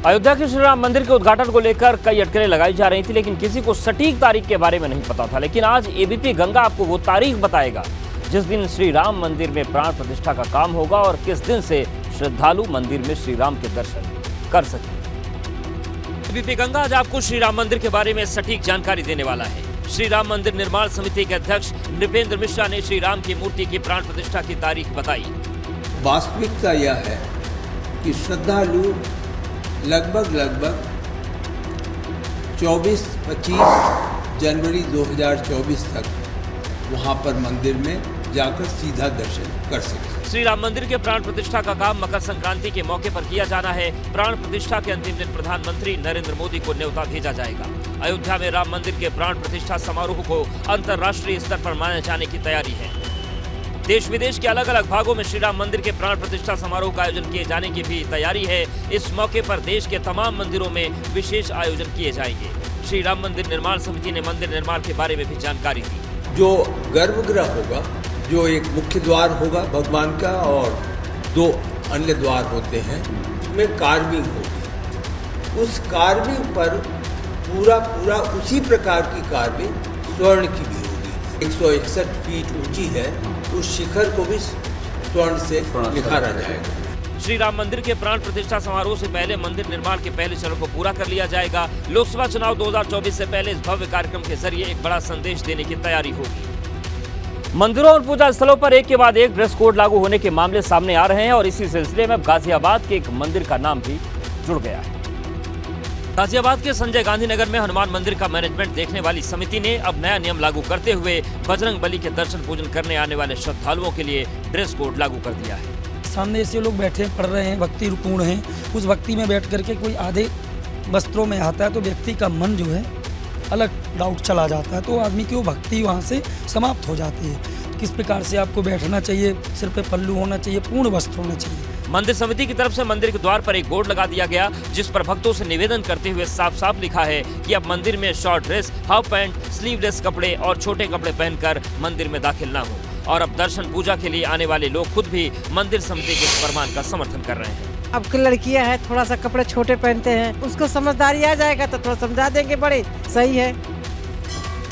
अयोध्या के श्री राम मंदिर के उद्घाटन को लेकर कई अटकलें लगाई जा रही थी, लेकिन किसी को सटीक तारीख के बारे में नहीं पता था। लेकिन आज एबीपी गंगा आपको वो तारीख बताएगा जिस दिन श्री राम मंदिर में प्राण प्रतिष्ठा का काम होगा और किस दिन से श्रद्धालु मंदिर में श्री राम के दर्शन कर सकेंगे। एबीपी गंगा आज आपको श्री राम मंदिर के बारे में सटीक जानकारी देने वाला है। श्री राम मंदिर निर्माण समिति के अध्यक्ष नृपेंद्र मिश्रा ने श्री राम की मूर्ति की प्राण प्रतिष्ठा की तारीख बताई। वास्तविकता यह है कि श्रद्धालु लगभग 24-25 जनवरी 2024 तक वहां पर मंदिर में जाकर सीधा दर्शन कर सकें। श्री राम मंदिर के प्राण प्रतिष्ठा का काम मकर संक्रांति के मौके पर किया जाना है। प्राण प्रतिष्ठा के अंतिम दिन प्रधानमंत्री नरेंद्र मोदी को न्योता भेजा जाएगा। अयोध्या में राम मंदिर के प्राण प्रतिष्ठा समारोह को अंतर्राष्ट्रीय स्तर पर मनाए जाने की तैयारी है। देश विदेश के अलग अलग भागों में श्री राम मंदिर के प्राण प्रतिष्ठा समारोह का आयोजन किए जाने की भी तैयारी है। इस मौके पर देश के तमाम मंदिरों में विशेष आयोजन किए जाएंगे। श्री राम मंदिर निर्माण समिति ने मंदिर निर्माण के बारे में भी जानकारी दी। जो गर्भगृह होगा, जो एक मुख्य द्वार होगा भगवान का और 2 अन्य द्वार होते हैं, उसमें कार्विंग होगी। उस कार्विंग पर पूरा उसी प्रकार की कार्विंग स्वर्ण की भी होगी। 161 फीट ऊंची है, उस शिखर को भी स्वर्ण से निखारा जाएगा। श्री राम मंदिर के प्राण प्रतिष्ठा समारोह से पहले मंदिर निर्माण के पहले चरण को पूरा कर लिया जाएगा। लोकसभा चुनाव 2024 से पहले इस भव्य कार्यक्रम के जरिए एक बड़ा संदेश देने की तैयारी होगी। मंदिरों और पूजा स्थलों पर एक के बाद एक ड्रेस कोड लागू होने के मामले सामने आ रहे हैं और इसी सिलसिले में गाजियाबाद के एक मंदिर का नाम भी जुड़ गया है। गाजियाबाद के संजय गांधी नगर में हनुमान मंदिर का मैनेजमेंट देखने वाली समिति ने अब नया नियम लागू करते हुए बजरंग बली के दर्शन पूजन करने आने वाले श्रद्धालुओं के लिए ड्रेस कोड लागू कर दिया है। सामने ऐसे लोग बैठे पढ़ रहे हैं, भक्ति पूर्ण हैं। उस भक्ति में बैठ करके कोई आधे वस्त्रों में आता है तो व्यक्ति का मन जो है अलग डाउट चला जाता है, तो आदमी की वो भक्ति वहाँ से समाप्त हो जाती है। किस प्रकार से आपको बैठना चाहिए, सिर पे पल्लू होना चाहिए, पूर्ण वस्त्र होना चाहिए। मंदिर समिति की तरफ से मंदिर के द्वार पर एक बोर्ड लगा दिया गया जिस पर भक्तों से निवेदन करते हुए साफ साफ लिखा है कि अब मंदिर में short dress, half pant, sleeveless कपड़े और छोटे कपड़े पहनकर मंदिर में दाखिल न हो। और अब दर्शन पूजा के लिए आने वाले लोग खुद भी मंदिर समिति के फरमान का समर्थन कर रहे हैं। अब की लड़कियां हैं, थोड़ा सा कपड़े छोटे पहनते हैं, उसको समझदारी आ जाएगा तो थोड़ा समझा देंगे, बड़े सही है।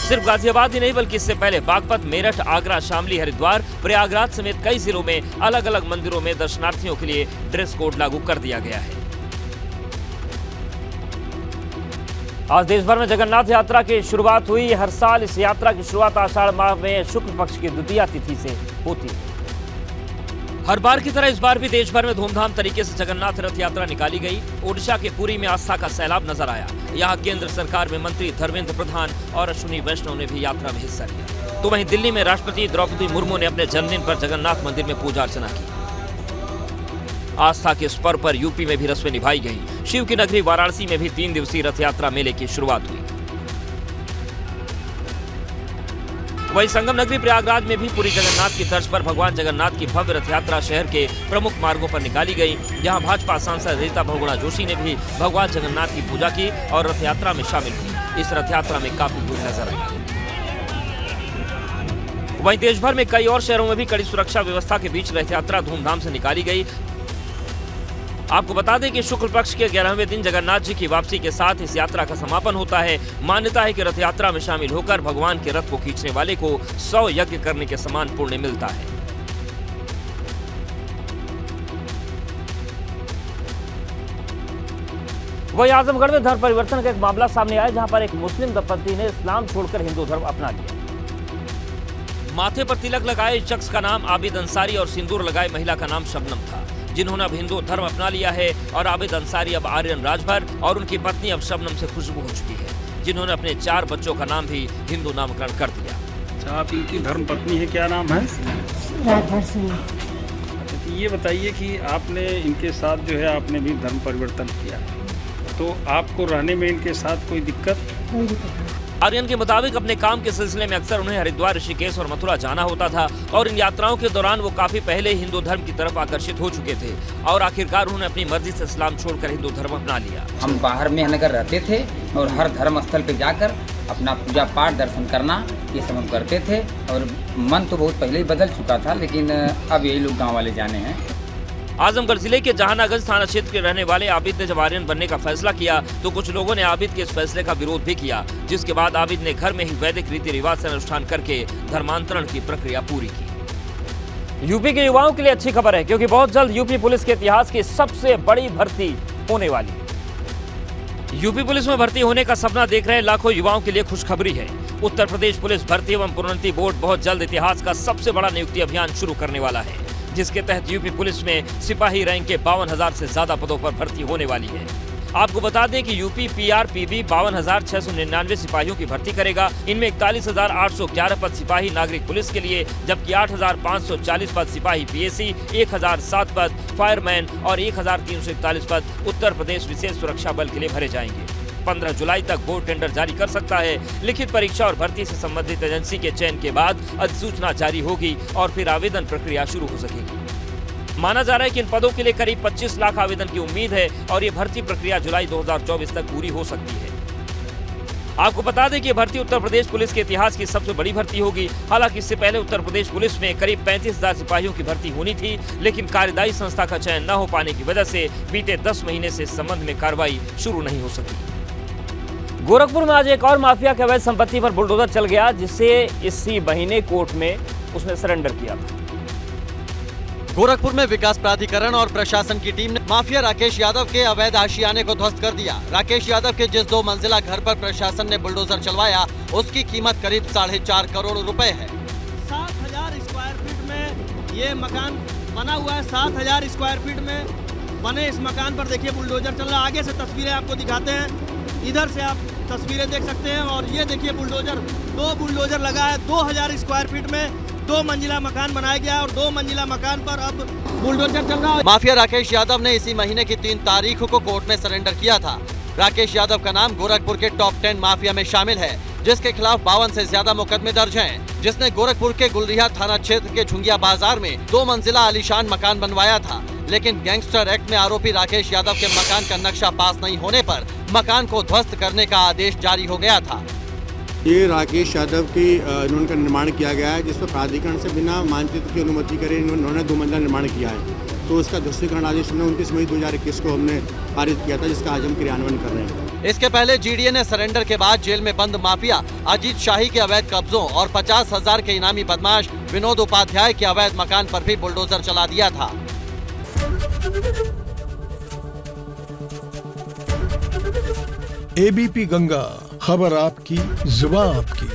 सिर्फ गाजियाबाद ही नहीं बल्कि इससे पहले बागपत, मेरठ, आगरा, शामली, हरिद्वार, प्रयागराज समेत कई जिलों में अलग अलग मंदिरों में दर्शनार्थियों के लिए ड्रेस कोड लागू कर दिया गया है। आज देश भर में जगन्नाथ यात्रा की शुरुआत हुई। हर साल इस यात्रा की शुरुआत आषाढ़ माह में शुक्ल पक्ष की द्वितीया तिथि से होती है। हर बार की तरह इस बार भी देश भर में धूमधाम तरीके से जगन्नाथ रथ यात्रा निकाली गई। ओडिशा के पुरी में आस्था का सैलाब नजर आया। यहाँ केंद्र सरकार में मंत्री धर्मेंद्र प्रधान और अश्विनी वैष्णव ने भी यात्रा में हिस्सा लिया। तो वहीं दिल्ली में राष्ट्रपति द्रौपदी मुर्मू ने अपने जन्मदिन पर जगन्नाथ मंदिर में पूजा अर्चना की। आस्था के इस पर्व पर यूपी में भी रस्में निभाई गई। शिव की नगरी वाराणसी में भी 3 दिवसीय रथ यात्रा मेले की शुरुआत हुई। वहीं संगम नगरी प्रयागराज में भी पूरी जगन्नाथ की तर्ज पर भगवान जगन्नाथ की भव्य रथ यात्रा शहर के प्रमुख मार्गों पर निकाली गई। यहां भाजपा सांसद रीता बहुगुणा जोशी ने भी भगवान जगन्नाथ की पूजा की और रथ यात्रा में शामिल हुई। इस रथ यात्रा में काफी भीड़ नजर आई। वहीं देश भर में कई और शहरों में भी कड़ी सुरक्षा व्यवस्था के बीच रथ यात्रा धूमधाम से निकाली गई। आपको बता दें कि शुक्ल पक्ष के 11वें दिन जगन्नाथ जी की वापसी के साथ इस यात्रा का समापन होता है। मान्यता है कि रथ यात्रा में शामिल होकर भगवान के रथ को खींचने वाले को 100 यज्ञ करने के समान पुण्य मिलता है। वहीं आजमगढ़ में धर्म परिवर्तन का एक मामला सामने आया जहां पर एक मुस्लिम दंपति ने इस्लाम छोड़कर हिंदू धर्म अपना लिया। माथे पर तिलक लगाए इस शख्स का नाम आबिद अंसारी और सिंदूर लगाए महिला का नाम शबनम था, जिन्होंने अब हिंदू धर्म अपना लिया है। और आबिद अंसारी अब आर्यन राजभर और उनकी पत्नी अब शबनम से खुशबू हो चुकी है, जिन्होंने अपने 4 बच्चों का नाम भी हिंदू नामकरण कर दिया। अच्छा, आप इनकी धर्म पत्नी है, क्या नाम है? राधा सिंह। अच्छा, तो ये बताइए कि आपने इनके साथ जो है आपने भी धर्म परिवर्तन किया, तो आपको रहने में इनके साथ कोई दिक्कत? कोई दिक्कत नहीं। आर्यन के मुताबिक अपने काम के सिलसिले में अक्सर उन्हें हरिद्वार, ऋषिकेश और मथुरा जाना होता था और इन यात्राओं के दौरान वो काफी पहले हिंदू धर्म की तरफ आकर्षित हो चुके थे और आखिरकार उन्होंने अपनी मर्जी से इस्लाम छोड़कर हिंदू धर्म अपना लिया। हम बाहर में नगर रहते थे और हर धर्म स्थल पे जाकर अपना पूजा पाठ दर्शन करना ये सब हम करते थे और मन तो बहुत पहले ही बदल चुका था, लेकिन अब यही लोग गाँव वाले जाने हैं। आजमगढ़ जिले के जहानागंज थाना क्षेत्र के रहने वाले आबिद ने जब आर्यन बनने का फैसला किया तो कुछ लोगों ने आबिद के इस फैसले का विरोध भी किया, जिसके बाद आबिद ने घर में ही वैदिक रीति रिवाज से अनुष्ठान करके धर्मांतरण की प्रक्रिया पूरी की। यूपी के युवाओं के लिए अच्छी खबर है, क्योंकि बहुत जल्द यूपी पुलिस के इतिहास की सबसे बड़ी भर्ती होने वाली है। यूपी पुलिस में भर्ती होने का सपना देख रहे लाखों युवाओं के लिए खुशखबरी है। उत्तर प्रदेश पुलिस भर्ती एवं प्रोन्नति बोर्ड बहुत जल्द इतिहास का सबसे बड़ा नियुक्ति अभियान शुरू करने वाला है, जिसके तहत यूपी पुलिस में सिपाही रैंक के 52,000 से ज्यादा पदों पर भर्ती होने वाली है। आपको बता दें कि यूपी पीआरपीबी 52,699 सिपाहियों की भर्ती करेगा। इनमें 41,811 पद सिपाही नागरिक पुलिस के लिए, जबकि 8,540 पद सिपाही पीएसी, 1,007 पद फायरमैन और 1,341 पद उत्तर प्रदेश विशेष सुरक्षा बल के लिए भरे जाएंगे। 15 जुलाई तक बोर्ड टेंडर जारी कर सकता है। लिखित परीक्षा और भर्ती से संबंधित एजेंसी के चयन के बाद अधिसूचना जारी होगी और फिर आवेदन प्रक्रिया शुरू हो सकेगी। माना जा रहा है कि इन पदों के लिए करीब 25 लाख आवेदन की उम्मीद है और ये भर्ती प्रक्रिया जुलाई 2024 तक पूरी हो सकती है। आपको बता दें कि ये भर्ती उत्तर प्रदेश पुलिस के इतिहास की सबसे बड़ी भर्ती होगी। हालांकि इससे पहले उत्तर प्रदेश पुलिस में करीब 35,000 सिपाहियों की भर्ती होनी थी, लेकिन कार्यदायी संस्था का चयन न हो पाने की वजह से बीते 10 महीने से इस संबंध में कार्रवाई शुरू नहीं हो सकी। गोरखपुर में आज एक और माफिया के अवैध संपत्ति पर बुलडोजर चल गया, जिसे इसी महीने कोर्ट में उसने सरेंडर किया था। गोरखपुर में विकास प्राधिकरण और प्रशासन की टीम ने माफिया राकेश यादव के अवैध आशियाने को ध्वस्त कर दिया। राकेश यादव के जिस 2 मंजिला घर पर प्रशासन ने बुलडोजर चलवाया, उसकी कीमत करीब 4.5 करोड़ रुपए है। 7,000 स्क्वायर फीट में ये मकान बना हुआ है। 7,000 स्क्वायर फीट में बने इस मकान पर देखिए बुलडोजर चल रहा है। आगे से तस्वीरें आपको दिखाते हैं, इधर से आप तस्वीरें देख सकते हैं। और ये देखिए बुलडोजर, 2 बुलडोजर लगा है। 2,000 स्क्वायर फीट में 2 मंजिला मकान बनाया गया और 2 मंजिला मकान पर अब बुलडोजर चल रहा है। माफिया राकेश यादव ने इसी महीने की 3 तारीख को कोर्ट में सरेंडर किया था। राकेश यादव का नाम गोरखपुर के टॉप 10 माफिया में शामिल है, जिसके खिलाफ 52 से ज्यादा मुकदमे दर्ज हैं, जिसने गोरखपुर के गुलरिहा थाना क्षेत्र के झुंगिया बाजार में 2 मंजिला आलीशान मकान बनवाया था। लेकिन गैंगस्टर एक्ट में आरोपी राकेश यादव के मकान का नक्शा पास नहीं होने पर मकान को ध्वस्त करने का आदेश जारी हो गया था। ये राकेश यादव की इन्होंने निर्माण किया गया है, जिस पर प्राधिकरण से बिना मानचित्र की अनुमति करे इन्होंने 2 मंजिला निर्माण किया है। तो इसका ध्वस्तीकरण आदेश हमने 29 मई 2021 को हमने पारित किया था, जिसका आज हम क्रियान्वयन कर रहे हैं। इसके पहले जीडीए ने सरेंडर के बाद जेल में बंद माफिया अजीत शाही के अवैध कब्जों और 50,000 के इनामी बदमाश विनोद उपाध्याय के अवैध मकान पर भी बुलडोजर चला दिया था। एबीपी गंगा, खबर आपकी, जुबान आपकी।